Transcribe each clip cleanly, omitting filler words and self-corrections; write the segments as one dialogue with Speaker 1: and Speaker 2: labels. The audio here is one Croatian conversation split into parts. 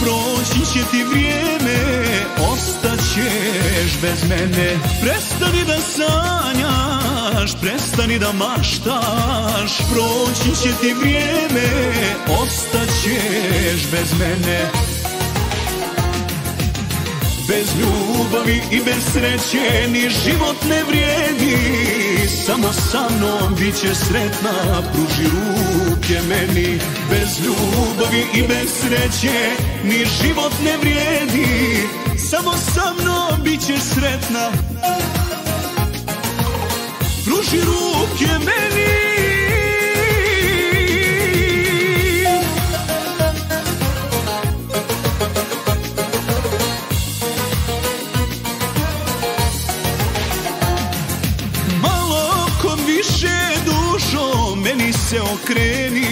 Speaker 1: proći će ti vrijeme, ostaćeš bez mene. Prestani da sanjaš, prestani da maštaš, proći će ti vrijeme, ostaćeš bez mene. Bez ljubavi i bez sreće ni život ne vrijedi, samo sa mnom bit će sretna, pruži ruke meni. Bez ljubavi i bez sreće ni život ne vrijedi, samo sa mnom bit će sretna, pruži ruke meni. Meni se okreni,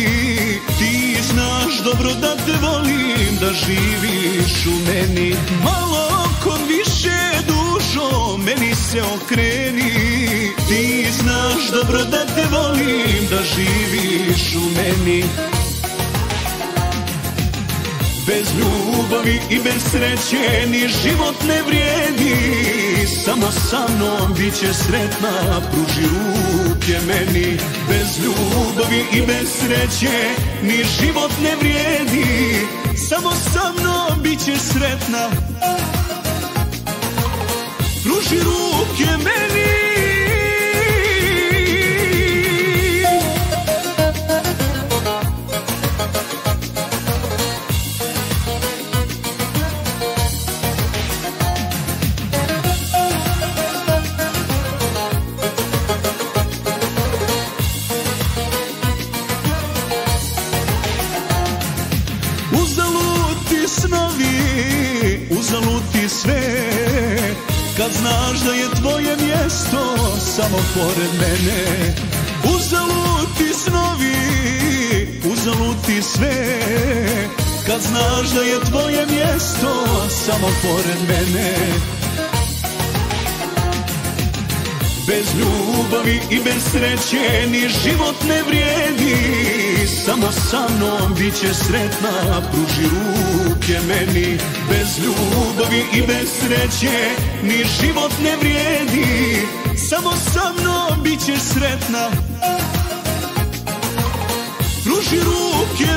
Speaker 1: ti znaš dobro da te volim, da živiš u meni. Malo ko više dušo, meni se okreni, ti znaš dobro da te volim, da živiš u meni. Bez ljubavi i bez sreće ni život ne vrijedi, samo sa mnom bit će sretna, pruži ruke meni. Bez ljubavi i bez sreće ni život ne vrijedi, samo sa mnom bit će sretna, pruži ruke meni. Uzalud ti sve, kad znaš da je tvoje mjesto samo pored mene. Uzalud ti snovi, uzalud ti sve, kad znaš da je tvoje mjesto samo pored mene. Bez ljubavi i bez sreće ni život ne vrijedi, samo sa mnom bit će sretna, pruži ruke meni. Bez ljubavi i bez sreće ni život ne vrijedi, samo sa mnom bit će sretna, pruži ruke